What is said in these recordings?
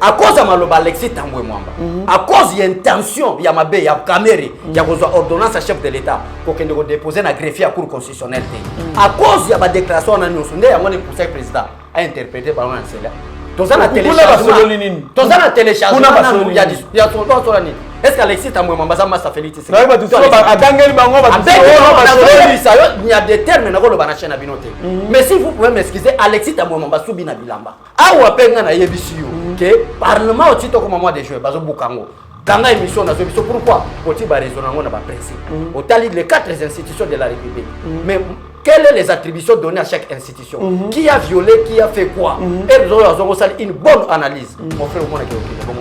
à cause de maloba Alexis Tambwe Mwamba à cause de intention ya mabe ya Kamere ya kozwa ordonnance à chef de l'état pour que nous déposer na greffier à cour constitutionnelle à cause de la déclaration na nyonso nde yango ne conseil président a interprété par un cela tozana téléchargement ya tonto solani est-ce que Alexis Tambwe Mwamba za massa Félix il y a des termes na koloba na chaîne binote mais si vous pouvez m'excuser Alexis Tambwe Mwamba subi na bilamba awa penga na yebisi yo que parlement au titre comme moi de jouer bazo bukango kanga émission na zobiso pourquoi poti ba raisonnement na ba principe au tali les 4 institutions de la République mais quelles sont les attributions données à chaque institution qui a violé qui a fait quoi et nous avons une bonne analyse mon frère au monde qui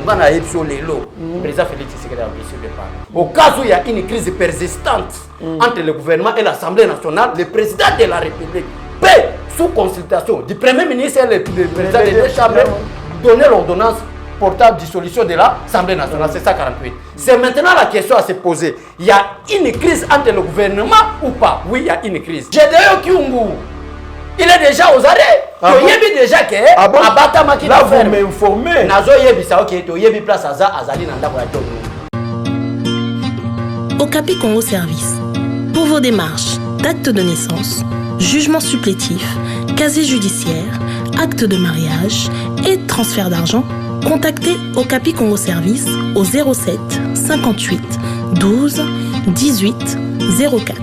on a émission lelo président Félix Tshisekedi a décidé de parler au cas où il y a une crise persistante entre le gouvernement et l'Assemblée nationale le président de la République peut sous consultation du premier ministre et le président des deux chambres donner l'ordonnance portant dissolution de l'Assemblée nationale, c'est ça 48. C'est maintenant la question à se poser. Il y a une crise entre le gouvernement ou pas? Oui, il y a une crise. Gédéon Kyungu, il est déjà aux arrêts. Il y a déjà que Abatama qui l'a fait. M'informer. Nazo yebi ça ok, to yebi place azali na ndako ya Jogo. Okapi Congo Service. Pour vos démarches d'acte de naissance, jugement supplétif, casier judiciaire, acte de mariage et transfert d'argent, contactez Okapi Congo Service au 07 58 12 18 04.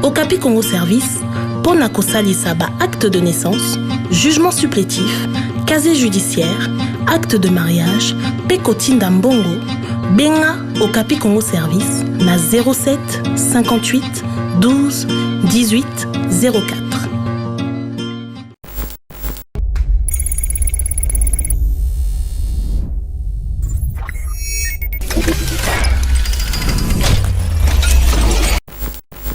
Okapi Congo Service, pona kosali saba acte de naissance, jugement supplétif, casier judiciaire, acte de mariage, pekotinda mbongo, benga Okapi Congo Service na 07 58 12 18 04.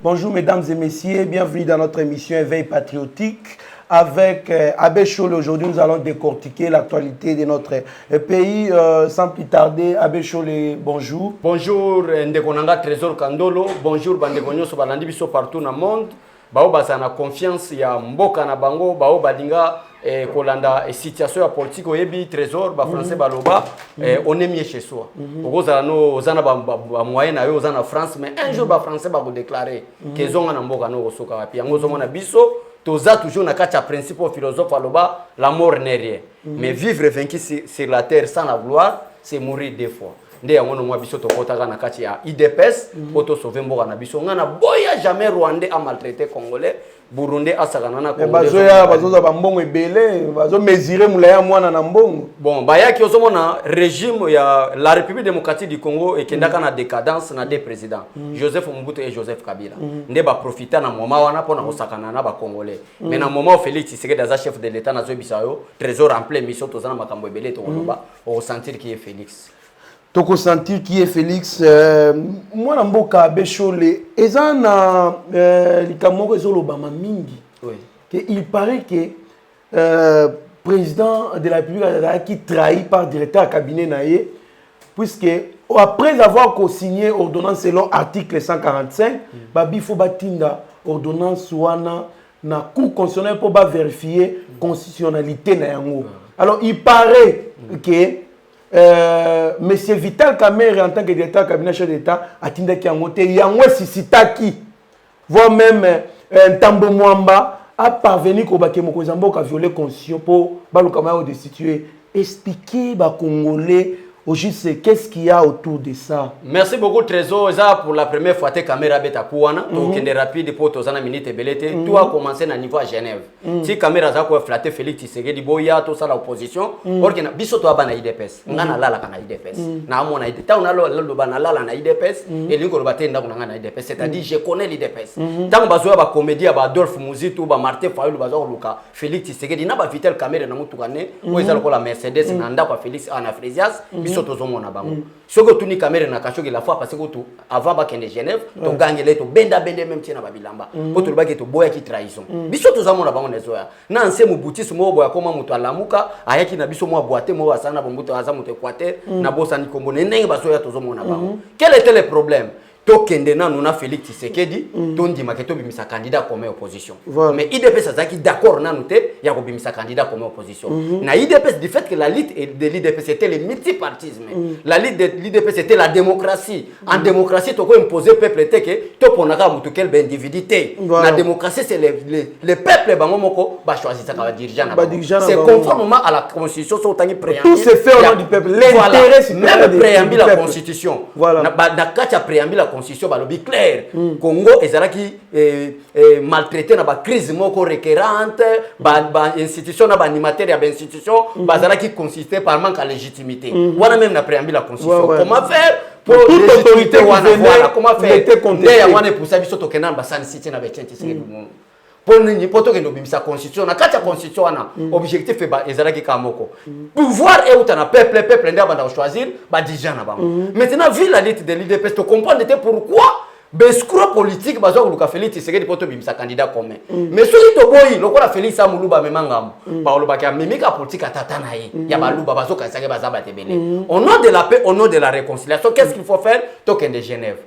Bonjour mesdames et messieurs, bienvenue dans notre émission Éveil patriotique. Avec Abbé Chole, aujourd'hui nous allons décortiquer l'actualité de notre pays. Sans plus tarder, Abbé Chole, bonjour. Bonjour Ndekonanga Trésor Kandolo, bonjour Bandekonyo Sobalandi Biso partout dans le monde. Bao bazana confiance ya mboka na bango, bao balinga kolanda situation ya politique oyebi Trésor ba français baloba on est mieux chez soi. Okozala no ozana ba moyen na yo ozana France mais un jour ba français ba ko déclarer que zonga na mboka no kosoka wapi. Yango zomona biso toza toujours na kati ya principe philosophe aloba la mort n'est rien. Mais vivre vaincu sur la terre sans la gloire, c'est mourir deux fois. Nde yango no mwa biso tokotaka na kati ya IDPS poto sauver mboka na biso ngana boya jamais rwandais a maltraité congolais burundais a sakana na congolais bazoya bazoza ba mbongo ebele bazo mesurer mulaya mwana na mbongo bon bayaki ozomona régime ya la République démocratique du Congo ekendaka na décadence na deux présidents Joseph Mobutu et Joseph Kabila nde ba profiter na moment wana pona kosakana na ba congolais mais na moment Félix Tshisekedi za chef de l'état na zo bisayo trésor en plein mission tozana makambo ebele to konoba au sentir qui est Félix. Toko sentir qui est Félix moi na mboka Abbé Chole eza na likamoko ezolobama mingi que il paraît que président de la République qui trahi par directeur cabinet naie puisque après avoir co-signé ordonnance selon article 145 babi faut batinda ordonnance wana na cour constitutionnelle pour ba vérifier constitutionnalité na yango. Alors il paraît que Monsieur Vital Kamerhe en tant que directeur cabinet chef d'État a tinda ki angote yango sisitaki voire même Ntambo Mwamba a parvenu ko bakemo zamboka violer constitution pour balukama o destituer expliquer ba congolais au juste qu'est-ce qu'il y a autour de ça. Merci beaucoup Trésor ça pour la première fois te caméra beta kuana donc ende rapide pour tozana minute belete tout a commencé na niveau à Genève si caméra za ko flatter Félix Tshisekedi boya to ça l'opposition or que na biso to abana IDPS ngana lala kana IDPS na amona IDPS on a lo bana lala na IDPS et lingo lo batenda kuna ngana IDPS c'est-à-dire je connais l'IDPS tant bazoya ba comédien ba Adolphe Muzitu ba Martin Fayulu bazo luka Félix Tshisekedi na ba Vital Kamerhe na mutu kane o ezala ko la Mercedes na ndako Félix ana Fresias biso tozomona bango soko tuni Kamerhe na kashoki la fois parce que tout avant ba kende Genève to gagner to benda même tina ba bilamba ko to baki to boya ki trahison biso tozomona bango nezoya na nse mubutisi mo boya koma mutu alamuka ayaki na biso mo boate mo wasana bombuto aza mutu Équateur na bosa ni Kombo nenge basoya tozomona bango quel était le problème tokende nanu na Félix Tshisekedi tondima ke tobimisa candidat comme opposition. Mais IDPS azaki d'accord nanu te ya kobimisa candidat comme opposition. Na IDPS du fait que la lutte de l'IDPS c'était le multipartisme. La lutte de l'IDPS c'était la démocratie. En démocratie toko imposer peuple te que to ponaka mutu quel ben individualité. La démocratie c'est le peuple bango moko ba choisir ça comme dirigeant. C'est conformément à la constitution so tangi préambule. Tout se fait au nom du peuple. L'intérêt supérieur même préambule la constitution. Voilà. Na katia préambule la constitution balobi clair. Congo ezalaki maltraité na ba crise moko récurrente, ba institution na ba animateur ya ba institution bazalaki consisté par manque à légitimité. Wana même na préambule la constitution. Comment faire pour toute autorité wana voilà comment faire ndé wana pour ça biso tokena ba san cité na ba tenti c'est pour ni poto ke ndobimisa constitution na katia constitution wana objectif ba ezalaki kamoko pouvoir et autant na peuple ndé abanda choisir ba dirigeant na bango. Maintenant vu la lutte de l'IDPS to comprendre pourquoi bescro politique bazo kuluka Félix Tshisekedi poto bimisa candidat commun. Mais soki to boyi lokola Félix Amuluba memangam ba oloba ka mimika politique atata na ye ya baluba bazo kasake bazaba tebele. Au nom de la paix, au nom de la réconciliation, qu'est-ce qu'il faut faire? Token de Genève.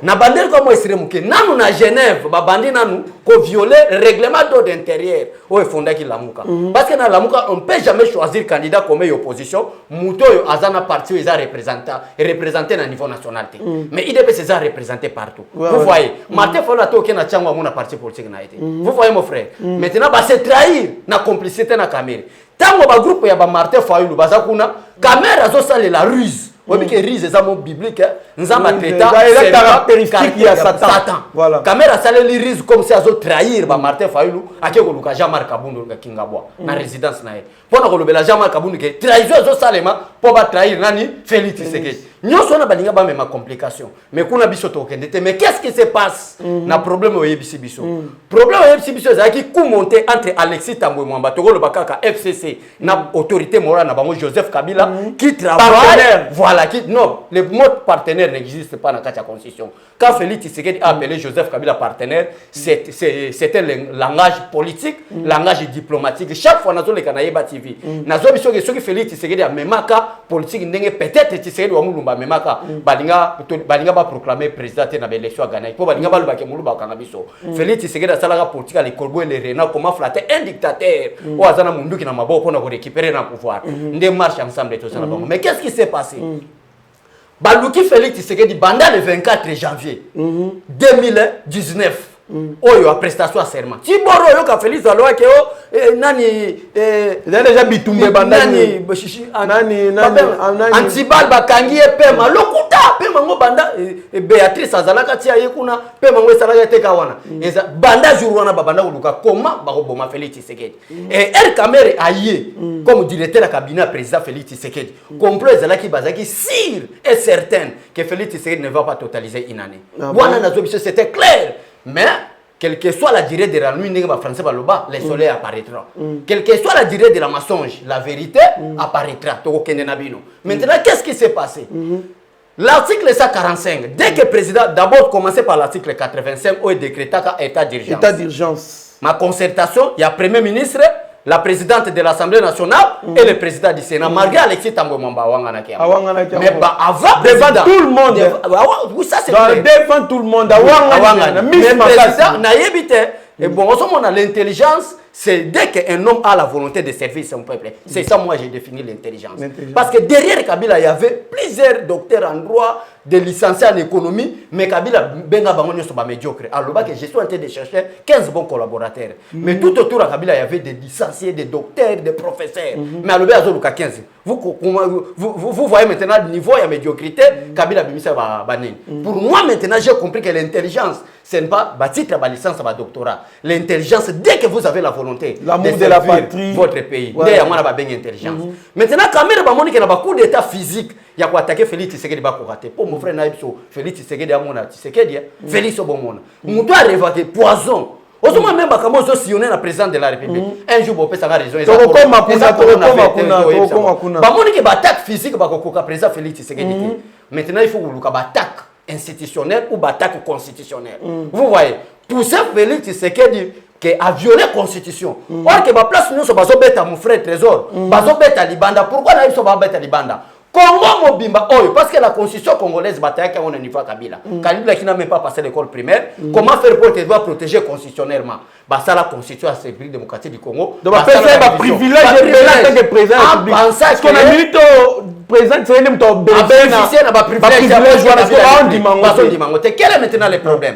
Na bandel comme esire muke nanu na Genève ba bandi nanu ko violer le règlement d'ordre intérieur o efondaki lamuka. Parce que na lamuka on peut jamais choisir candidat commun et opposition, muto yo azana parti eza représenté na niveau national. Mais IDPS eza représenté partout. Vous voyez, Martin Fayulu toke na tchangwa mon parti politique na été. Vous voyez mon frère. Maintenant ba se trahir na complicité na caméra. Tango ba groupe ya ba Martin Fayulu bazakuna caméra zo sale la ruse. Vous voyez que ruse eza mot biblique, nzamba traitant c'est caractéristique ya Satan. Voilà. Caméra sale li ruse comme si azo trahir ba Martin Fayulu akeko luka Jean-Marc Kabundu ka Kingabwa na résidence na ye. Pona ko lobela Jean-Marc Kabundu ke trahison zo salema po ba trahir nani Félix Tshisekedi. Nyonso na balinga ba même complication. Mais kuna biso to kendete mais qu'est-ce qui se passe? Na problème au yebisi biso. Problème au yebisi biso ezaki coup monter entre Alexis Tambwe Mwamba to lo bakaka FCC na autorité morale na bango Joseph Kabila qui travaille voilà qui non le mot partenaire n'existe pas dans la constitution. Quand Félix Tshisekedi a appelé Joseph Kabila partenaire, c'était le langage politique, langage diplomatique. Chaque fois nazo le Kanayeba TV. Nazo biso que soki Félix Tshisekedi a memaka politique ndenge peut-être Tshisekedi wa mulumba memaka balinga ba proclamer président na élection à Ghana. Po balinga ba lubake mulumba kanga biso. Félix Tshisekedi a salaka politique les Kolbo et les Rena comment flatter un dictateur ou azana munduki na maboko na ko récupérer na pouvoir. Ndé marche ensemble tout ça na bango. Mais qu'est-ce qui s'est passé? Baluki Félix Tshisekedi banda le 24 janvier 2019 oyo a prestation à serment. Tiboro yo ka Félix aloa ke o nani déjà bitumbe banda nani antibal bakangi pema lokuta pema ngo banda Béatrice azalaka tia ye kuna pema ngo salaka teka wana eza banda jour wana babanda kuluka koma bakoboma Félix Tshisekedi et El Kamere aye comme directeur de cabinet président Félix Tshisekedi complot ezalaki bazaki sûr et certain que Félix Tshisekedi ne va pas totaliser une année. Wana nazo biso c'était clair. Mais, quelle que soit la durée de la nuit, les Français baloba, le soleil apparaîtra. Quelle que soit la durée de la mensonge, la vérité apparaîtra. Maintenant, qu'est-ce qui s'est passé? L'article 145, dès que le président, d'abord commencé par l'article 85, où il décréta état d'urgence. État d'urgence. Ma concertation, il y a le Premier ministre, la présidente de l'Assemblée nationale et le président du Sénat, malgré Alexis Tambwe Mwamba. Mais avant devant tout le monde, ça c'est devant tout le monde. Mais le président n'a évité. Et bon, on a l'intelligence, c'est dès qu'un homme a la volonté de servir son peuple. C'est ça, moi, j'ai défini l'intelligence. Parce que derrière Kabila, il y avait plusieurs docteurs en droit, des licenciés en économie, mais Kabila, benga bangonyo soba médiocre. Alors, que je suis en train de chercher 15 bons collaborateurs. Mais tout autour de Kabila, il y avait des licenciés, des docteurs, des professeurs. Mais à l'obé, à 15. Vous voyez maintenant le niveau de médiocrité, Kabila bimisa banin. Pour moi, maintenant, j'ai compris que l'intelligence, ce n'est pas titre à licence à doctorat. L'intelligence, dès que vous avez la volonté l'amour de la patrie, votre pays, dès que vous avez une intelligence. Maintenant, quand même, il y a un coup d'état physique, il y a quoi attaquer Félix Tshisekedi Bakourate. Pour mon frère Naïbso, Félix Tshisekedi Amona, Tshisekedi, Félix Obomona. On doit révoquer poison. Aujourd'hui même quand je suis le président de la République, un jour on peut savoir raison. Attaque physique président Félix Tshisekedi. Maintenant il faut que attaque institutionnelle ou attaque constitutionnelle. Vous voyez, pousser Félix Tshisekedi qui a violé la constitution. Or que ma place nous sommes bête à mon frère Trésor, bête à Libanda. Pourquoi nous sommes bête à Libanda? Congo mobimba oyo parce que la constitution congolaise bataille on est niveau Kabila. Kabila qui n'a même pas passé l'école primaire, comment faire pour pouvoir protéger constitutionnellement? Bah ça la constitution à République démocratique du Congo. Donc ça c'est privilège de président parce qu'on a mis au président c'est même ton bénéficier na privilège quel est maintenant le problème?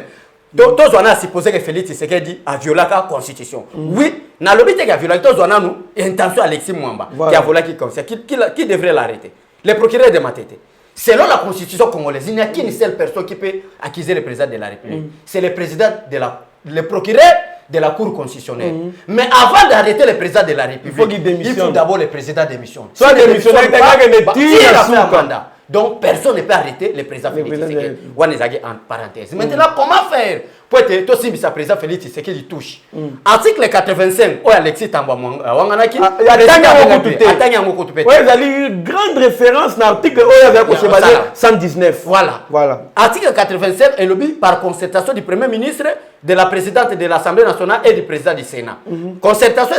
Donc, tous on a supposé que Félix Tshisekedi a violé la constitution. Oui, dans le but qu'il a violé, tous on a nous intention Alexis Mwamba qui a violé qui devrait l'arrêter. Le procureur de Matete. Selon la constitution congolaise, il n'y a qu'une seule personne qui peut accuser le président de la République. C'est le président le procureur de la Cour constitutionnelle. Mais avant d'arrêter le président de la République, il faut d'abord le président démissionner. Soit démissionner, il a fait un mandat. Donc personne ne peut arrêter le président Félix Tshisekedi. En parenthèse. Maintenant, comment faire pour être aussi le président Félix Tshisekedi touche? Article 85, Alexis Tambwa Wanganaki. Il y a une grande référence dans l'article 119. Voilà. Article 85 est lobby par concertation du Premier ministre, de la présidente de l'Assemblée nationale et du président du Sénat. Concertation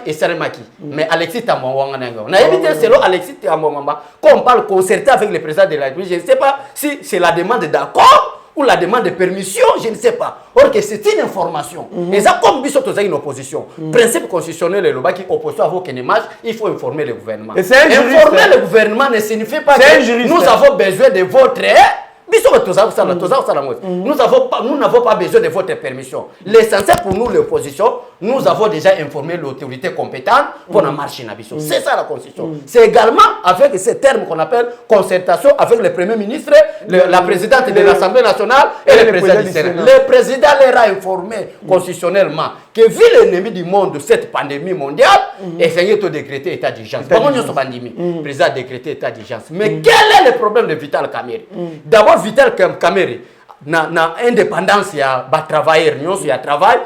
et Seremaki. Mais Alexis Tambwa Wanganaki. On a évité selon Alexis Tambwa Wanganaki, quand on parle concerté avec le président de la République, je ne sais pas si c'est la demande d'accord ou la demande de permission, je ne sais pas. Or que c'est une information. Et ça, comme Bissot a une opposition, principe constitutionnel et le bas qui oppose à vos image, il faut informer le gouvernement. Informer le gouvernement ne signifie pas que nous avons besoin de votre... Nous n'avons pas besoin de votre permission. L'essentiel pour nous, l'opposition, nous avons déjà informé l'autorité compétente pour la marche Nabiso. C'est ça la constitution. C'est également avec ces termes qu'on appelle concertation avec le Premier ministre, la présidente de l'Assemblée nationale et le président du Sénat. Le président leur a informé constitutionnellement que vu l'ennemi du monde de cette pandémie mondiale, il faut décréter état d'urgence. Le président a décrété état d'urgence. Mais quel est le problème de Vital Kamerhe? D'abord, Vital Kamerhe na indépendance ya travailleur nyonso ya travail.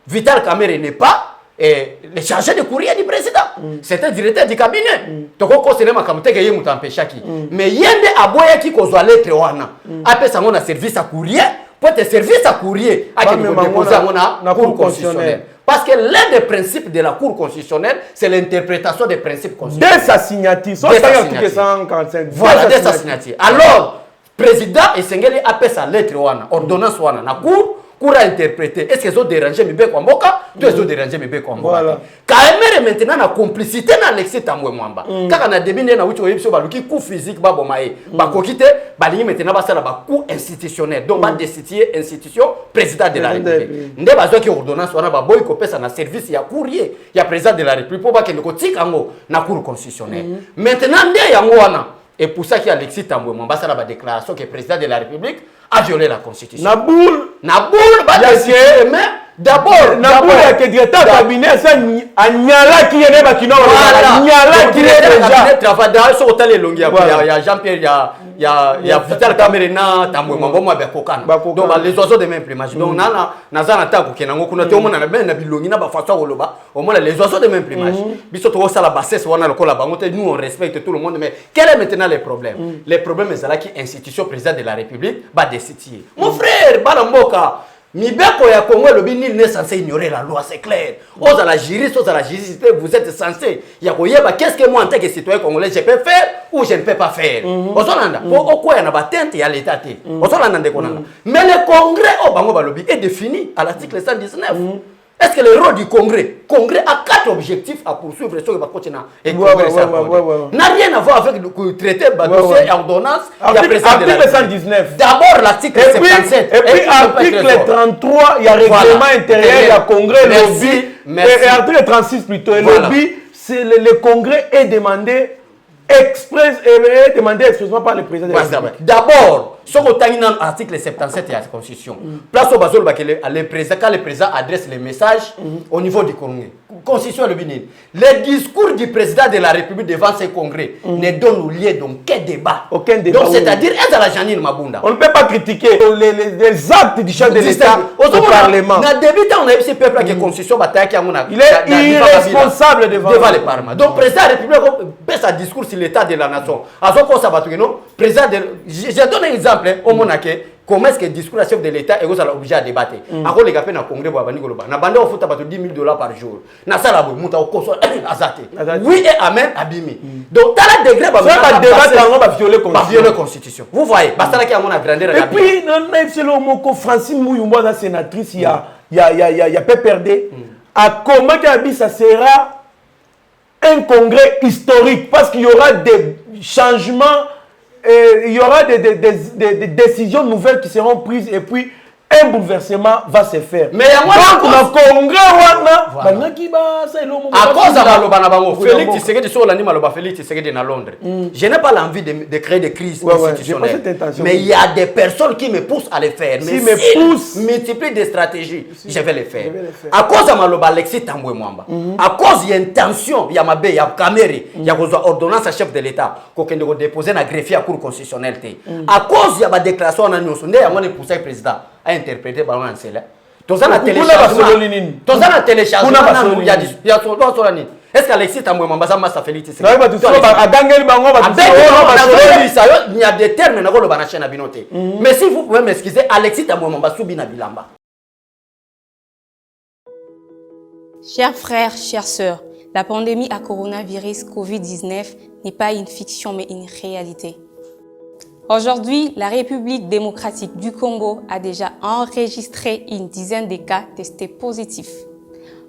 Vital Kamerhe n'est pas le chargé de courrier du président. C'est un directeur du cabinet. Toko c'est ma kamuteke ye mutampeshaki. Mais yende aboya ki kozwa lettre wana. Après ça on a service à courrier pour te service à courrier à qui déposer na cour constitutionnelle. Parce que l'un des principes de la Cour constitutionnelle, c'est l'interprétation des principes constitutionnels. Dès sa signature. Voilà, dès sa signature. Alors, président Esengeli appelle sa lettre ordonnance wana na cour a interprété. Est-ce qu'ils ont dérangé Mibé Kwamboka? Ils ont dérangé Mibé Kwamboka. Kaemere maintenant na complicité na Alexis Tambwe Mwamba. Quand on a déminé na wuti oyebso baluki coup physique ba bomae. Ba kokite balingi maintenant ba sala ba coup institutionnel. Donc ba destituer institution président de la République. Nde bazo ki ordonnance wana ba boy ko pesa na service ya courrier ya président de la République pour ba ke ko tikango na cour constitutionnelle. Maintenant nde yango wana. Et pour ça qu'il y a Alexis Tambwe Mwamba ça la déclaration que le président de la République a violé la constitution. Naboul, mais d'abord, que directeur cabinet ça Nyala qui est là qui Nyala qui est déjà travail dans ce hôtel Elongi il y a Jean-Pierre il y a Vital Kamerhe na Tambwe Mwamba mo bekokana. Donc les oiseaux de même plumage. Donc na za na ta ko kenango kuna te omona na ben na bilongi na ba façon koloba omona les oiseaux de même plumage. Biso to sala bassesse wana lokola bango te nous on respecte tout le monde mais quel est maintenant le problème? Le problème est là qui institution président de la République va décider. Mon frère Balamboka Mibeko ya Congo le nul n'est censé ignorer la loi, c'est clair. Aux à la juriste, vous êtes censé. Yakoyeba, qu'est-ce que moi en tant que citoyen congolais je peux faire ou je ne peux pas faire? Ozolanda, au quoi il y a batente il y a l'état. Ozolanda de konanga. Mais le congrès au Bango Balobi est défini à l'article 119. Est-ce que le rôle du Congrès a 4 objectifs à poursuivre sur le continent et n'a rien à voir avec le traité dossier et ordonnance. Article 119. D'abord l'article 77. Et puis article 33, il y a règlement intérieur, il y a Congrès, lobby. Et article 36 plutôt, et lobby, c'est le Congrès est demandé expressément par le président de la République. D'abord, sur l'article 77 de la Constitution, place au basol quand le président adresse les messages au niveau du Congrès. Constitution le Bénin. Le discours du président de la République devant ce congrès ne donne lieu d'aucun débat. Aucun débat. Donc c'est-à-dire est à la Janine Mabunda. On ne peut pas critiquer les actes du chef de l'État au Parlement. Dans le début, on a eu ce peuple qui est Constitution, il est irresponsable devant le Parlement. Donc le président de la République fait sa discours sur l'état de la nation. Je donne un exemple au Monaco. comment est-ce que le discours du chef de l'État est obligé à débattre. Après, les gars, dans le congrès, na bande au foot à $10,000 par jour. Na sala boy, muta okoso azate. Oui et amen abimi. Donc t'as le degré ça va débattre, on va violer la constitution. Vous voyez, parce que là, on a grandeur. Et puis, c'est le mot que Francine Mouyumba, la sénatrice, il y a PPRD. À comment ça sera un congrès historique parce qu'il y aura des changements, il y aura des décisions nouvelles qui seront prises et puis un bouleversement va se faire. Mais il y a un congrès, à cause de Félix Tshisekedi sur l'anime Félix Tshisekedi à Londres. Je n'ai pas l'envie de créer des crises institutionnelles. Mais il y a des personnes qui me poussent à le faire. Mais si multiplie des stratégies, je vais les faire. À cause de Maloba Alexis Tambwe Mwamba. À cause il y a une tension, il y a Mabé, il y a Kameri, il y a une ordonnance à chef de l'État qu'on a déposé dans le greffier à cour constitutionnelle. À cause il y a une déclaration en annonce, il y a un poussé président à interpréter par un seul. Tous en téléchargement, il y a est-ce qu'Alexis Tambwe Mwamba ça Félix il y a des termes dans le chaîne à binoter. Mais si vous pouvez m'excuser, Alexis Tambwe Mwamba Soubina Bilamba. Chers frères, chères sœurs, la pandémie à coronavirus Covid-19 n'est pas une fiction mais une réalité. Aujourd'hui, la République démocratique du Congo a déjà enregistré une dizaine de cas testés positifs.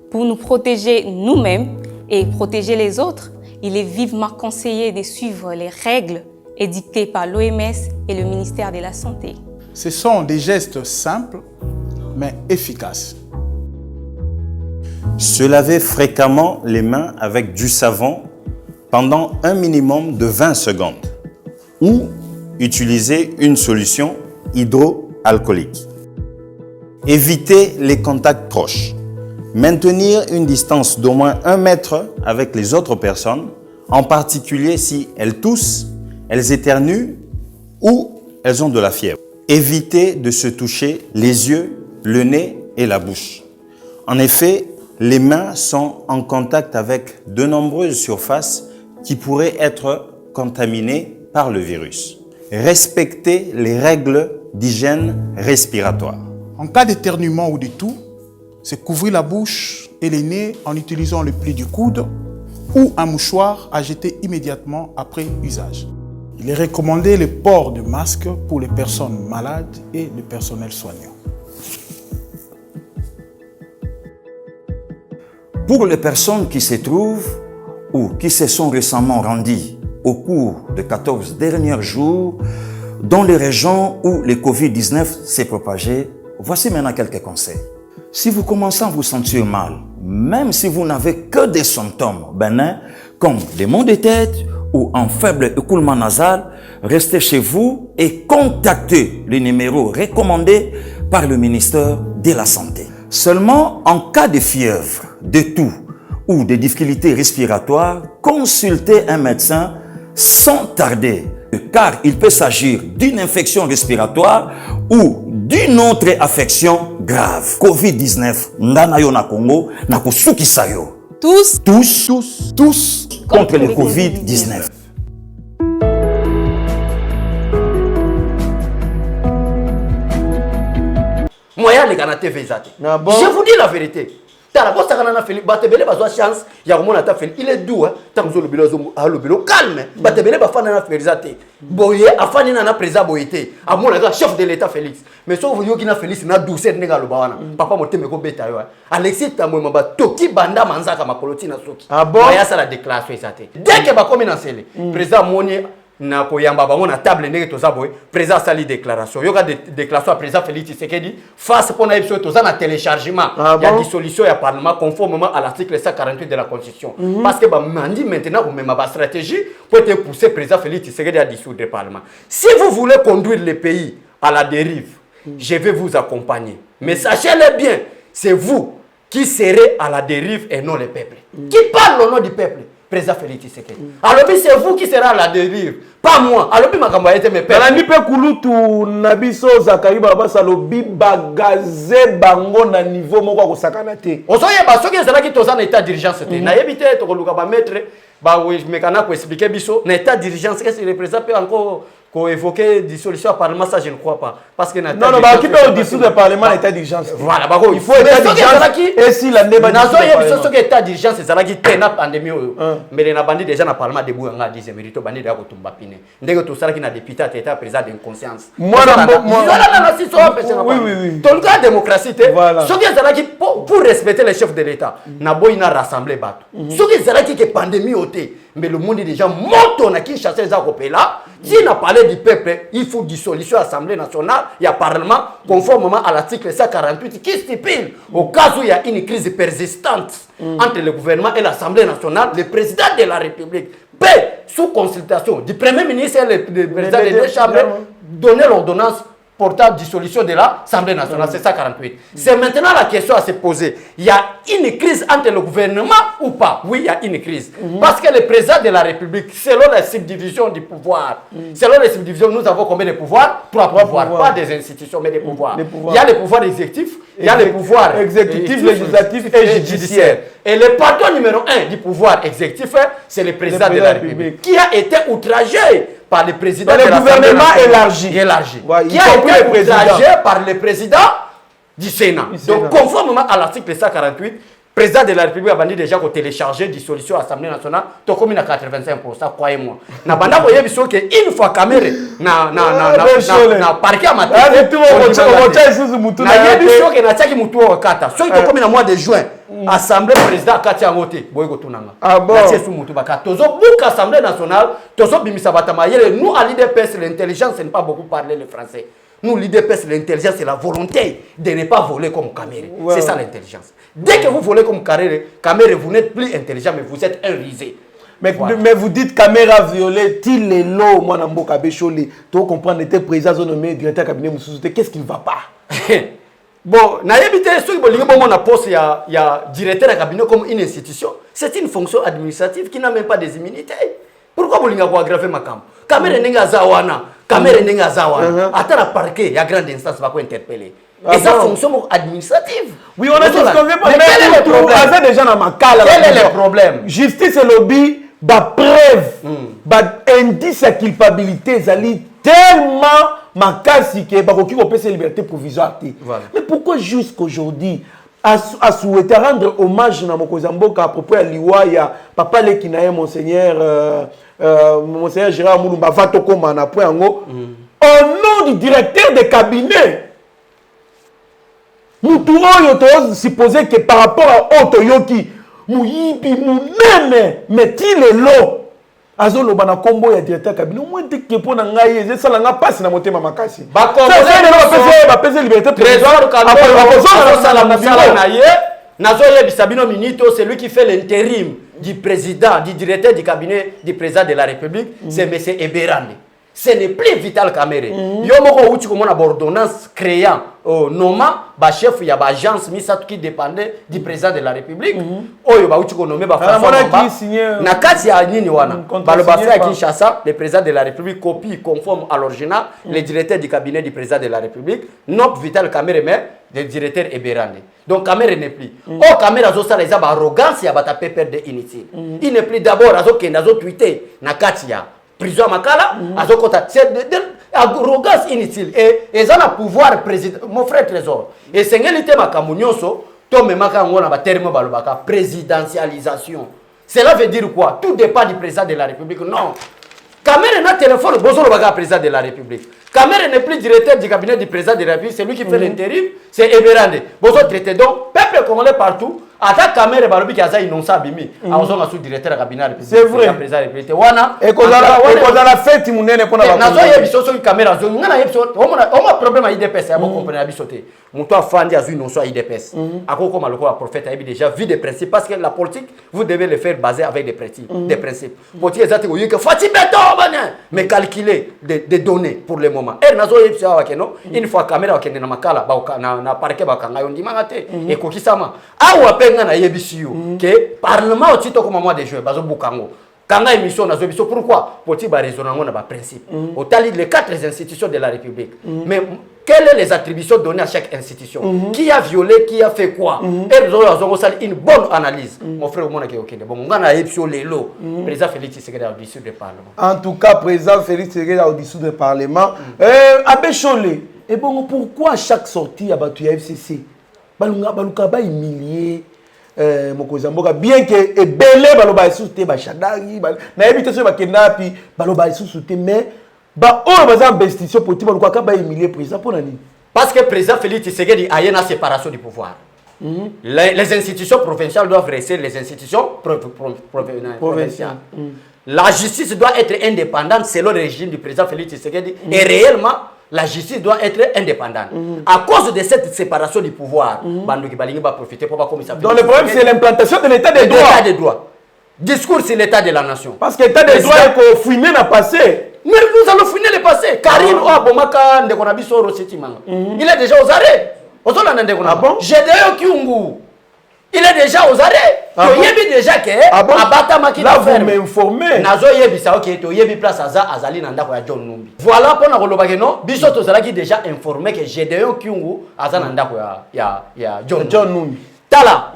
Pour nous protéger nous-mêmes et protéger les autres, il est vivement conseillé de suivre les règles édictées par l'OMS et le ministère de la Santé. Ce sont des gestes simples mais efficaces. Se laver fréquemment les mains avec du savon pendant un minimum de 20 secondes ou utiliser une solution hydroalcoolique. Éviter les contacts proches. Maintenir une distance d'au moins 1 mètre avec les autres personnes, en particulier si elles toussent, elles éternuent ou elles ont de la fièvre. Éviter de se toucher les yeux, le nez et la bouche. En effet, les mains sont en contact avec de nombreuses surfaces qui pourraient être contaminées par le virus. Respecter les règles d'hygiène respiratoire. En cas d'éternuement ou de toux, c'est couvrir la bouche et les nez en utilisant le pli du coude ou un mouchoir à jeter immédiatement après usage. Il est recommandé le port de masques pour les personnes malades et le personnel soignant. Pour les personnes qui se trouvent ou qui se sont récemment rendues au cours des 14 derniers jours dans les régions où le Covid-19 s'est propagé, voici maintenant quelques conseils. Si vous commencez à vous sentir mal, même si vous n'avez que des symptômes bénins comme des maux de tête ou un faible écoulement nasal, restez chez vous et contactez le numéro recommandé par le ministère de la Santé. Seulement en cas de fièvre, de toux ou de difficultés respiratoires, consultez un médecin sans tarder, car il peut s'agir d'une infection respiratoire ou d'une autre affection grave. Covid-19, Nganayo na Congo, na Kosukisayo. Tous contre le Covid-19. Moyen les gars TV zate. Je vous dis la vérité. T'as la kana Félix, batebele bazwa chance, ya komona ta Félix. Il est doux hein. Tanzo le bilo calme. Batebele ba fana na Félix zate. Boye afani na président boyete. Amona ga chef de l'état Félix. Mais so vous yoki na Félix na douceur ndenga lo bawana. Papa moteme ko beta yo. Alexis Tambwe Mwamba toki banda manzaka makoloti na soki. Moya ça la déclaration zate. Dès que ba komi na sele, président moni na koyamba bango na table ndenge toza boy président sali déclaration yoka déclaration à président Félix Tshisekedi face pour na episode toza na téléchargement il y a dissolution ya parlement conformément à l'article 148 de la constitution parce que ba mandi maintenant on met ma stratégie pour te pousser président Félix Tshisekedi à dissoudre le parlement. Si vous voulez conduire le pays à la dérive, je vais vous accompagner, mais sachez-le bien, c'est vous qui serez à la dérive et non le peuple. Qui parle au nom du peuple? Président Félix Tshisekedi. Alors c'est vous qui serez à la dérive, pas moi. Alors puis ma campagne était mes pères. Nani pe kulutu nabiso zakari baba salobi bagaze bango na niveau moko ko sakana te. Osoye ba soki ezala ki toza na état d'urgence te. Na yebite to ko luka ba mettre ba oui mekana ko expliquer biso na état d'urgence qu'est-ce que le président peut encore qu'on évoquait dissolution du Parlement, ça je ne crois pas. Parce que non, bah, qui peut dissoudre le Parlement l'état d'urgence. Voilà, bah, il faut état d'urgence. Et si la débat d'urgence, état d'urgence, c'est ça qui est une pandémie. Mais les bandits déjà dans le Parlement debout, on a dit, c'est mérito, bandit de Kotumba Pine. Dès que tout ça qui n'a député, état président d'inconscience. Moi, oui. Dans le cas de la démocratie, ce qui pour respecter les chefs de l'État, n'a pas une rassemblée. Ce qui est pandémie, mais le monde est déjà mort, on a qui chasse les Akopé là. Si on a parlé du peuple, il faut dissolution de l'Assemblée nationale, il y a Parlement, conformément à l'article 148, qui stipule, au cas où il y a une crise persistante entre le gouvernement et l'Assemblée nationale, le président de la République peut, sous consultation du Premier ministre et le président des deux chambres, donner l'ordonnance portant dissolution de l'Assemblée nationale, c'est ça 48. C'est maintenant la question à se poser. Il y a une crise entre le gouvernement ou pas? Oui, il y a une crise. Parce que le président de la République, selon la subdivision du pouvoir, selon les subdivisions, nous avons combien de pouvoirs? 3 pouvoirs, pas des institutions, mais des pouvoirs. Il y a les pouvoirs exécutifs, il y a les pouvoirs exécutifs, législatifs et judiciaires. Et le patron numéro 1 du pouvoir exécutif, c'est le président de la République, qui a été outragé par le président de le gouvernement élargi. Ouais, qui a été outragé par le président du Sénat. Donc, conformément à l'article 148, le président de la République a dit déjà qu'on téléchargeait dissolution à l'Assemblée nationale, tu as commis à 85%, croyez-moi. N'a pas une fois caméra, n'a parqué à ma tête. N'a mois de juin. Assemblée président Katia Ngote boygo tunanga. Ah bon. Tozo bouk Assemblée nationale, tozo bimisa batama yele nous à l'IDPS l'intelligence c'est ne pas beaucoup parler le français. Nous l'IDPS l'intelligence c'est la volonté de ne pas voler comme Caméré. C'est ça l'intelligence. Dès que vous volez comme Caméré, vous n'êtes plus intelligent mais vous êtes un risé. Mais vous dites caméra violée, il est là, moi Namboka Bécholé, tu comprends, était président nommé directeur cabinet Moussouté, qu'est-ce qui ne va pas? Bon, n'ayébité ceux qui ont poste il y a directeur de cabinet comme une institution. C'est une fonction administrative qui n'a même pas des immunités. Pourquoi vous voulez aggraver ma cam? Caméra n'est pas zawana, caméra n'est pas zawana. Attends la parquet, il y a grande instance va quoi interpeller. Et ça fonction administrative. Oui, on a dit qu'on veut pas. Mais quel est le problème? Déjà dans ma cale. Quel est le problème? Justice et lobby, bah preuve, bah indice à culpabilité, zali tellement makasi que bah qui peut se liberté provisoire. Mais pourquoi jusqu'aujourd'hui à souhaiter rendre hommage à Mokozamboka à propos de Liwaya, papa Lekinaye, monseigneur Gérard Moulumba Vatokoma na point au nom du directeur de cabinet. Nous devons supposer que par rapport à Otoyoki, Mouyibi, Moumene, mais il est là. Azolo bana combo ya directeur cabinet moins de que pour nangaye je sala nga passe na motema makasi ba combo ba pese liberté trésor sala musala na ye nazo yebisa bino minito c'est lui qui fait l'intérim du président du directeur du cabinet du président de la République c'est monsieur Eberande. Ce n'est plus Vital Caméré. Yomoko uti comme une ordonnance créant nommant ba chef ya ba agence misatu qui dépendait du président de la République. Oyo ba uti ko nommé ba François na kati ya nini wana ba le bafé à Kinshasa le président de la République copie conforme à l'original le directeur du cabinet du président de la République non Vital Caméré mais le directeur Eberande. Donc Caméré n'est plus. Oh Caméré azo sala eza ba arrogance ya ba ta perdre inutile. Il n'est plus d'abord azo kenda azo tweeter na kati ya prison à Makala, c'est de arrogance inutile. Et ça a pouvoir président, mon frère Trésor. Et c'est ce que Makamounioso, Tom et Makango n'a pas terme balobaka, présidentialisation. Cela veut dire quoi? Tout dépend du président de la République. Non. Caméré n'a téléphone, bonjour le président de la République. Caméré n'est plus directeur du cabinet du président de la République, c'est lui qui fait l'intérim, c'est Eberande. Bonjour traité. Donc, peuple congolais partout. Attaque Caméré Balobi qui a ça innocent bimi. Awazonga sous directeur cabinet c'est vrai. Président de wana. Et qu'on a la fête munene pour la. Nazo yebiso so caméra zo ngana yebiso. On a problème à IDPS, on comprendre abisoté. Muto afandi azu innocent IDPS. Akoko maloko a prophète a déjà vu des principes parce que la politique vous devez le faire baser avec des principes, des principes. Poti ezate ko yeke fati beto bana mais calculer des données pour le moment. Et nazo yebiso wa keno une fois caméra wa kende na makala ba na parquet ba kanga yo ndimanga te et kokisama. Awa na yebisiyo que parlement otito comme moi de jouer bazo bukango kanga émission na zobiso pourquoi poti ba raisonnement na ba principe au tali les 4 institutions de la République mais quelles sont les attributions données à chaque institution, qui a violé, qui a fait quoi. Et nous avons une bonne analyse. Mon frère, on a président Félix Tshisekedi au-dessus du Parlement. En tout cas, président Félix Tshisekedi au-dessus du Parlement. Abbé Cholé, et bon, pourquoi à chaque sortie à Batu FCC, Baluka ba humilié Mokozamboka, bien que belé baloba soute ba Shadari, na éviter ce bakenda puis baloba soute, mais ba on va investition pour baluka ba humilié président pour nani. Parce que le président Félix Tshisekedi a une séparation du pouvoir. Les institutions provinciales doivent rester les institutions provinciales. La justice doit être indépendante selon le régime du président Félix Tshisekedi. Et réellement, la justice doit être indépendante. À cause de cette séparation du pouvoir, Bandoki Balingi va profiter pour pas comme ça. Donc le problème, c'est l'implantation de l'état des droits. L'état des droits. Discours sur l'état de la nation. Parce que l'état des droits est qu'on fouiner dans le passé. Mais nous allons finir le passé. Karine Ouabomaka Ndekonabiso Rosetimanga. Il est déjà aux arrêts. Ah bon? Gédéon Kyungu. Il est déjà aux arrêts. Ah bon? Déjà que là, vous m'informez. Nazo yebi sa ok to yebi place azali na ndako ya John Numbi. Voilà pour na koloba ke non, biso to zalaki déjà informé que Gédéon Kyungu azana ndako ya John Numbi. Tala,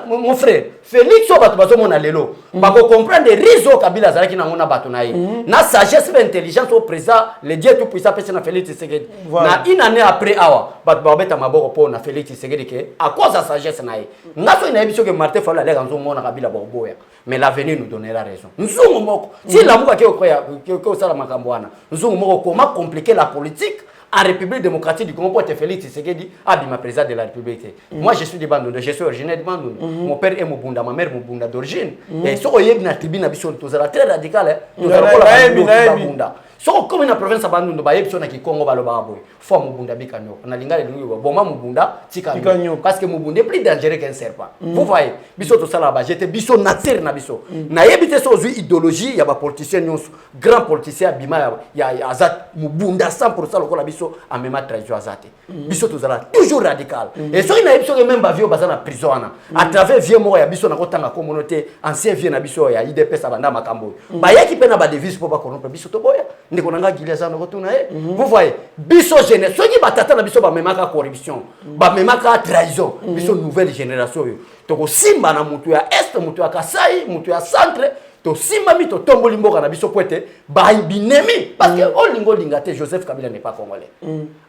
mon frère, Félix Obato mona lelo, bako comprendre les réseaux Kabila zalaki na ngona bato na ye. Na sagesse et intelligence au président, le Dieu tout puissant pèse na Félix Tshisekedi. Na une année après awa, bato babeta maboko po na Félix Tshisekedi ke à cause de sa sagesse na ye. Ngaso ina biso ke Martin Fayulu ale kanzo mona Kabila boboya. Mais l'avenir nous donnera raison. Nzungu moko, si la muka ke okoya ke osala makambo wana. Nzungu moko comment compliquer la politique en République démocratique du Congo pour être Félix Tshisekedi abima président de la République. Moi je suis de Bandundu, je suis originaire de Bandundu. Mon père est Mubunda, ma mère Mubunda d'origine. Et ce qu'on y a na tribune biso tozala très radical nous allons la Mubunda. So comme na province Bandundu ba yebso na Kikongo baloba boy. Fo Mubunda bikanyo. On a lingale lungu boma Mubunda tikanyo parce que Mubunda est plus dangereux qu'un serpent. Vous voyez, biso to sala ba j'étais biso natir na biso. Na yebite so idéologie ya ba politicien nyonso, grand politicien abima ya azat Mubunda 100% lokola biso a même trahison azate. Biso tozala toujours radical. Et so ina biso même ba vieux bazana prison à travers vieux mort ya biso na kotanga communauté ancien vieux na biso ya IDPS abanda makambo. Ba yaki pena ba devise pour ba corrompre biso to boya. Ndeko nanga gilia sana kotuna vous voyez, biso jeunesse soki batata na biso ba memaka corruption, ba memaka trahison, biso nouvelle génération yo. Toko simba na mutu ya est, mutu ya Kasai, mutu ya centre. To simba mi to tomboli mboka na biso poete ba binemi parce que olingo lingate Joseph Kabila n'est pas congolais.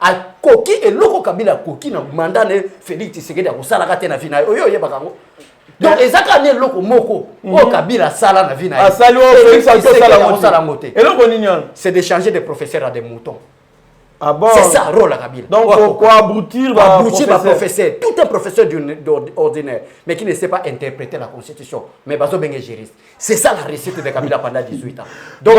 A koki et loko Kabila koki na mandat ne Félix Tshisekedi a kosala kate na vina oyo yeba kango. Donc ezaka ne loko moko o Kabila sala na vina. Asali o Félix sala ngote. Et loko nini c'est de changer de professeur à des moutons. Ah bon? C'est ça rôle à Kabila. Donc pourquoi aboutir un professeur, tout un professeur ordinaire, mais qui ne sait pas interpréter la constitution, mais bazo benge juriste. C'est ça la réussite de Kabila pendant 18 ans. Donc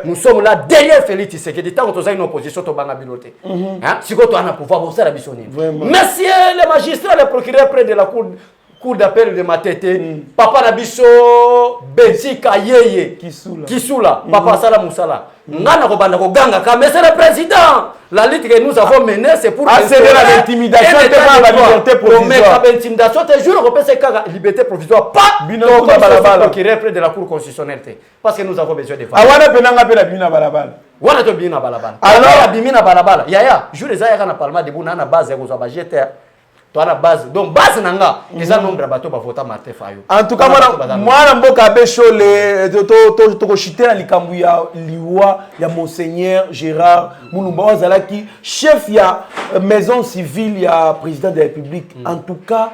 nous sommes là derrière Félix Tshisekedi tant qu'on a une opposition to banga biloté. Hein? Si on a pouvoir pour ça la mission. Messieurs les magistrats, les procureurs près de la cour d'appel de Matete, papa Nabiso Beti Kayeye Kisula, papa Sala Moussala. Ngana kobanda koganga ka monsieur le président, la lutte que nous avons menée c'est pour accélérer l'intimidation devant la liberté provisoire. Mais l'intimidation c'est jour qu'on peut se la liberté provisoire pas donc balabala qui près de la cour constitutionnelle parce que nous avons besoin de femmes. Awana penanga pe la bina balabala. Wana to bina balabala. Alors la bina balabala. Yaya, jour les aya kana parlement de buna na base ko ba jeter. Toi la base donc base nanga les nombre bateau ba voter Martin Fayulu. En tout cas moi mboka besho le to chiter na likambu ya liwa ya monseigneur Gérard Mulumba Wazalaki chef ya maison civile ya président de la République en tout cas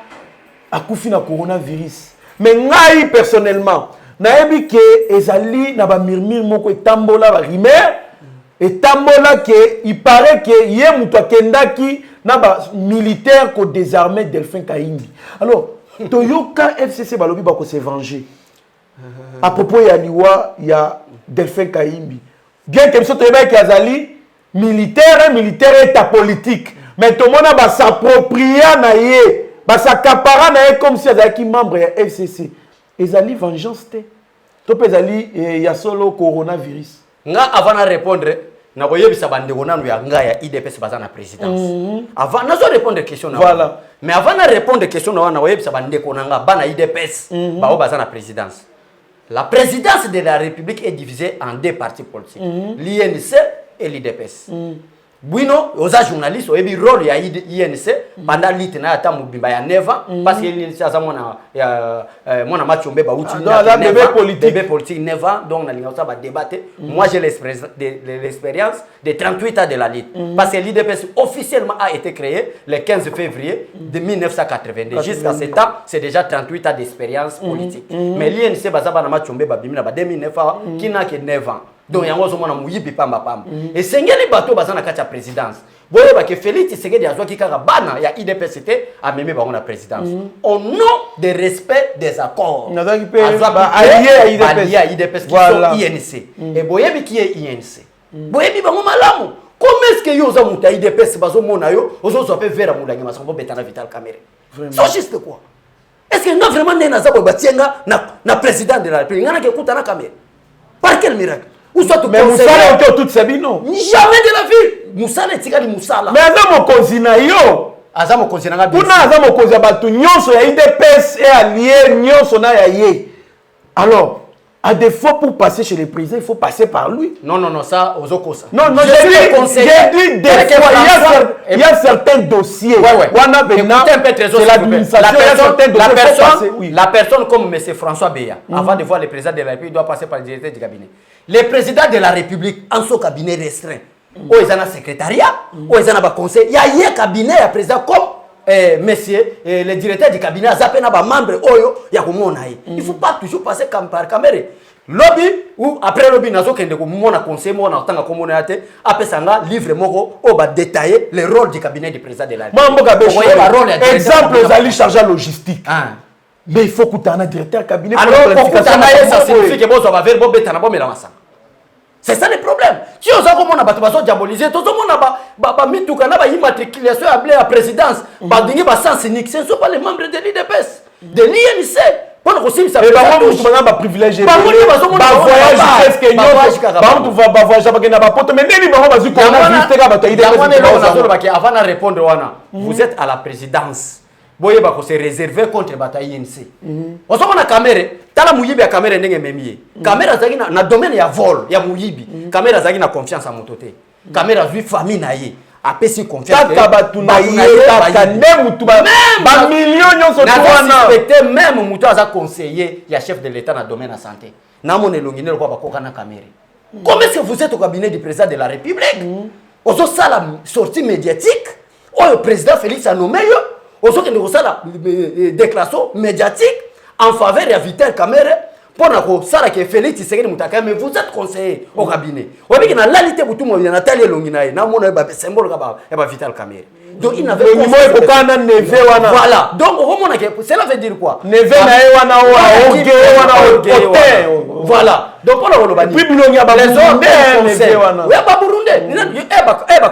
akufi na coronavirus mais ngai personnellement nayebi ke ezali na ba murmure moko etambola ba rumeur etambola ke il paraît que ye muto akendaki na ba militaire ko désarmer Delphin Kaimbi. Alors Toyoka FCC balobi ba ko se venger. À propos ya liwa ya Delphin Kaimbi. Bien que soto yeba ki azali militaire état politique. Mais tout le monde va s'approprier na ye, va s'accaparer na ye comme si azali membre ya FCC. Ezali vengeance te. To pe ezali ya solo coronavirus. Nga avant de répondre na koyebisa bandeko nanu ya nga ya IDPS baza na présidence. Avant nazo répondre question na. Voilà. Mais avant de répondre question na wana koyebisa bandeko nanga bana IDPS ba baza na présidence. La présidence de la République est divisée en deux partis politiques. L'INC et l'IDPS. Bwino, aux journalistes, il y a eu rôle à l'INC pendant l'ITNA à Tamubimba, il y a 9 ans, parce que l'INC a mon match au bébé politique 9 ans, donc on va débattre. Moi, j'ai l'expérience de 38 ans de la lutte. Parce que l'IDPS officiellement a été créé le 15 février de 1982. Jusqu'à ce temps, c'est déjà 38 ans d'expérience politique. Mais l'INC, c'est un match au bébé 2009 ans, qui n'a que 9 ans. Donc il y a un mouyibi pamba pamba. Et c'est les bateaux basés dans la présidence. Vous voyez que Félix Tshisekedi a qui bana il y a IDPST à même la présidence. Au nom de respect des accords. Allié à IDPS qui sont INC. Et vous voyez qui est INC. Vous voyez que malamu. Comment est-ce que vous avez monté IDPS bazo monayo, vous avez fait vers moulanga mais sans betana vital caméré. C'est juste quoi? Est-ce que nous vraiment né na zabo batienga na président de la République ngana ke kutana caméré? Par quel miracle? Mais Moussala est tout sabino. Jamais de la vie. Moussala est tigari Moussala. Mais Azamo Kozina yo. Azamo Kozina nga bien. Pour Azamo Kozina batu nyonso ya IDPS et allié nyonso na ya ye. Alors, à défaut pour passer chez le président, il faut passer par lui. Non, ça, Ozokosa. Non, j'ai dit des fois, il y a certains dossiers. La personne comme M. François Béa, avant de voir le président de la République, doit passer par le directeur du cabinet. Le président de la République, en son cabinet restreint, où ils ont un secrétariat, où ils ont un conseil, il y a un cabinet, il y a un président comme monsieur, le directeur du cabinet, il y a un membre, il ne faut pas toujours passer par caméra. Lobby ou après lobby nazo kende ko mona conseil mona tanga ko mona ate apesanga livre moko o ba détailler le rôle du cabinet du président de la République. Exemple Zali chargé logistique. Mais il faut que tu aies un directeur cabinet. Alors ça signifie que bon ça va faire bon betana bon melamasa. C'est ça le problème. Si on a comme on a battu baso diaboliser tout le monde a mis tout kana ba immatriculation appelé à présidence ba dingi ba sens unique ce ne sont pas les membres de l'IDPS de l'INC. Pour aussi ça va privilégié ba voyage presque nous ba voyage ba na ba poto mais neni ba ba zuko na visiter ka ba to IDPS avant de répondre wana vous êtes à la présidence. Boye ba ko se réserver contre bataille INC. On sort na caméra, tala muyibi ya caméra ndenge memie. Caméra zaki na domaine ya vol ya muyibi. Caméra zaki na confiance à mototé. Caméra zui famille na ye. Apesi confiance. Tata batuna ye tata mutu ba millions nyonso twana. Respecter même mutu aza conseiller ya chef de l'état na domaine la santé. Na mon elongine ko ba koka na caméra. Comment est-ce que vous êtes au cabinet du président de la République? Ozo sala sortie médiatique. Le président Félix a nommé yo. Aussi que nous avons la déclaration médiatique en faveur de Vital Kamere pour que Félix Tshisekedi Mutaka, mais vous êtes conseiller au cabinet. Vous avez dit que la lité pour tout le monde, il y a Nathalie Longinaï, il y a un symbole de Vital Kamere. Donc il n'avait pas voilà. Donc cela veut dire quoi? Voilà. Donc pour le Bani. Les hommes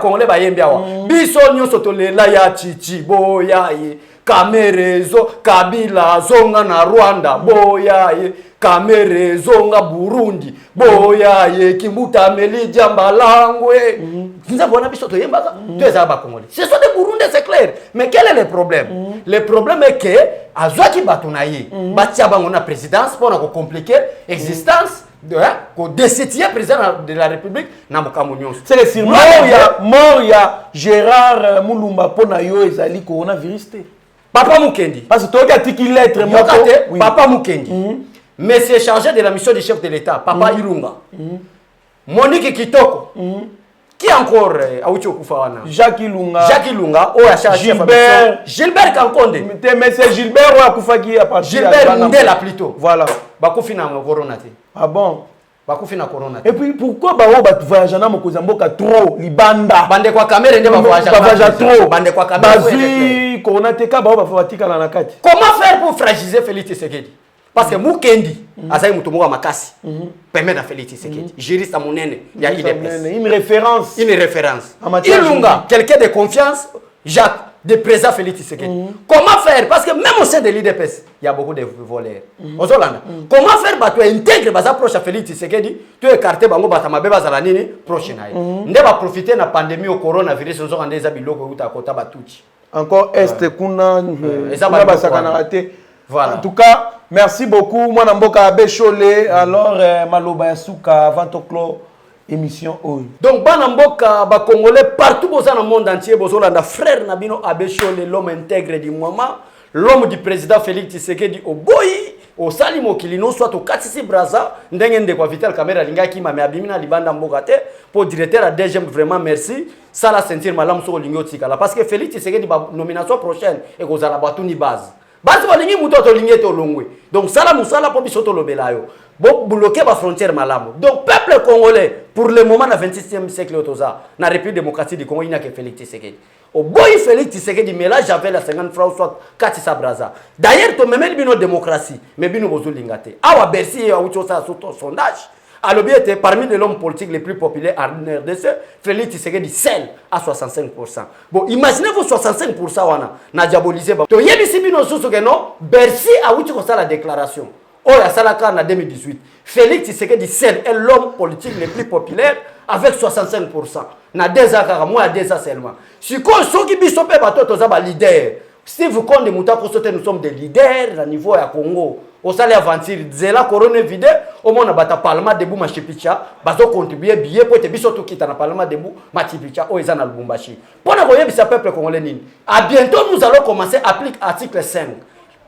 Congolais ba yembia wa. Biso nyonso to lela ya chichi boya ye. Kamerezo Kabila zonga na Rwanda boya ye. Kamere zonga Burundi boya ye. Kimuta Meli Jambalangwe. Vous avez biso to yemba tu es aba Congolais. Ce sont des Burundais c'est clair. Mais quel est le problème? Le problème est que azwaki batunaye. Batia bango na présidence pour na compliquer existence de décétier président de la République na mokambo nyonso. C'est le surnom mort ya Gérard Mulumba pona yo ezali coronavirus te. Papa Mukendi. Parce que toi qui tiki lettre oui. Papa Mukendi. Monsieur chargé de la mission du chef de l'État, Papa Ilunga. Monique Kitoko. Qui encore Aoucho Koufawana? Jacques Ilunga. Jacques Ilunga, oh a chargé Gilbert Kankonde. Monsieur Gilbert ou Akoufaki à partir Gilbert Ndela plutôt. Voilà. Bakufina corona te. Ah bon? Bakufina corona. Et puis pourquoi bao ba voyager na mokozamboka trop libanda? Bande kwa kamera nde ba voyager trop. Bande kwa kamera. Bazi corona te ka bao ba fatika na nakati. Comment faire pour fragiliser Félix Tshisekedi? Parce que Mukendi azai mutu moko makasi. Permet à Félix Tshisekedi. Juriste monene ya IDPS. Une référence. Une référence. Ilunga, quelqu'un de confiance, Jacques de présent Félix Tshisekedi. Comment faire? Parce que même au sein de l'IDPS, il y a beaucoup de voleurs. Comment faire pour intégrer les approches à Félix Tshisekedi? Tu écarter bango batamabe bazala nini proche naye. Nde ba profiter na pandémie au coronavirus on zokande za biloko uta kota batuchi. Encore est kuna basakana raté. Voilà. En tout cas, merci beaucoup. Moi Namboka Abechole alors maloba yasuka avant to clos émission oyo. Donc bana mboka ba congolais partout dans le monde entier bozolanda frère Nabino Abeshole, l'homme intègre du moment, l'homme du président Félix Tshisekedi Oboyi au salimo kilino soit au Katisi Braza ndenge ndeko Vital Kamera lingaki mame abimina libanda mboka te pour directeur à DGM vraiment merci ça la sentir malam so lingo tikala parce que Félix Tshisekedi ba nomination prochaine et kozala batuni base balingi muto to lingé to longwe donc ça la musala po biso to lobela yo bo bloquer ba frontière malamu donc peuple congolais pour le moment na 26e siècle otoza na République démocratique du Congo ina que Félix Tshisekedi au boy Félix Tshisekedi mais là j'avais la 50 francs soit Katisa Braza d'ailleurs to même bino démocratie mais bino bozolingate awa Bercy ya ucho ça sur ton sondage alors bien était parmi les hommes politiques les plus populaires en RDC Félix Tshisekedi seul à 65%. Bon imaginez vous 65% wana na diaboliser to yebisi bino susu que non Bercy a ucho ça la déclaration oh ya salaka en 2018 Félix Tshisekedi seul est l'homme politique le plus populaire avec 65%. Na 2 ans moi à 2 ans seulement. Si quoi ceux qui biso pe bato toza ba leader. Si vous comptez Moutako Sote nous sommes des leaders à niveau à Congo. Au salaire aventure zela corona vide au moins bata parlement debout machipicha bazo contribuer billet pour te biso to kita na parlement debout machipicha o ezana Lubumbashi. Pour na koyebisa bisa peuple congolais nini. À bientôt nous allons commencer à appliquer article 5.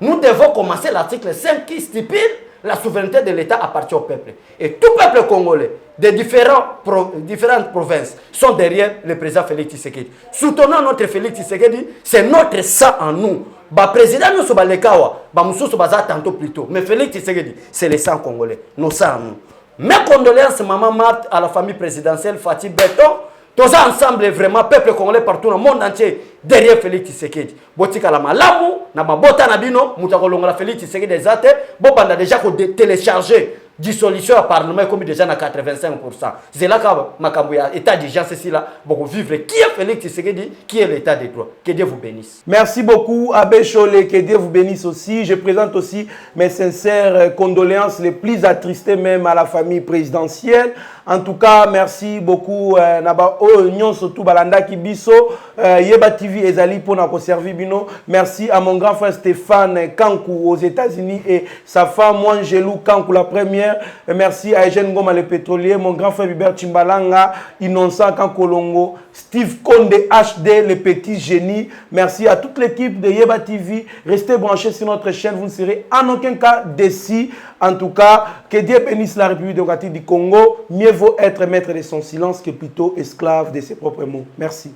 Nous devons commencer l'article 5 qui stipule la souveraineté de l'État appartient au peuple. Et tout peuple congolais de différentes provinces sont derrière le président Félix Tshisekedi. Soutenons notre Félix Tshisekedi, c'est notre sang en nous. Le président nous sommes les kawa, nous sommes tantôt plus tôt. Mais Félix Tshisekedi, c'est le sang congolais, nos sangs en nous. Mes condoléances, maman Marthe, à la famille présidentielle Fatih Beton. Tous ensemble, vraiment, peuple congolais partout dans le monde entier, derrière Félix Tshisekedi. Botika la malamu, na mabota nabino, mutakolonga la Félix Tshisekedi des athées, bobanda déjà qu'on télécharger dissolution à parlement comme déjà à 85%. C'est là que Makambuya, état d'urgence ici là, beaucoup vivre. Qui est Félix Tshisekedi, qui est l'état des droits. Que Dieu vous bénisse. Merci beaucoup, Abbé Cholé, que Dieu vous bénisse aussi. Je présente aussi mes sincères condoléances, les plus attristées même à la famille présidentielle. En tout cas, merci beaucoup. Naba Nyon surtout Balanda Kibiso, Yeba TV Ezali pour nous servir bino. Merci à mon grand frère Stéphane Kankou aux États-Unis et sa femme Wangelou Kankou la première. Merci à Eugène Goma le pétrolier, mon grand frère Hubert Chimbalanga, Innocent Kankolongo, Steve Konde HD, le petit génie. Merci à toute l'équipe de Yeba TV. Restez branchés sur notre chaîne, vous ne serez en aucun cas déçus. En tout cas, que Dieu bénisse la République démocratique du Congo. Mieux vaut être maître de son silence que plutôt esclave de ses propres mots. Merci.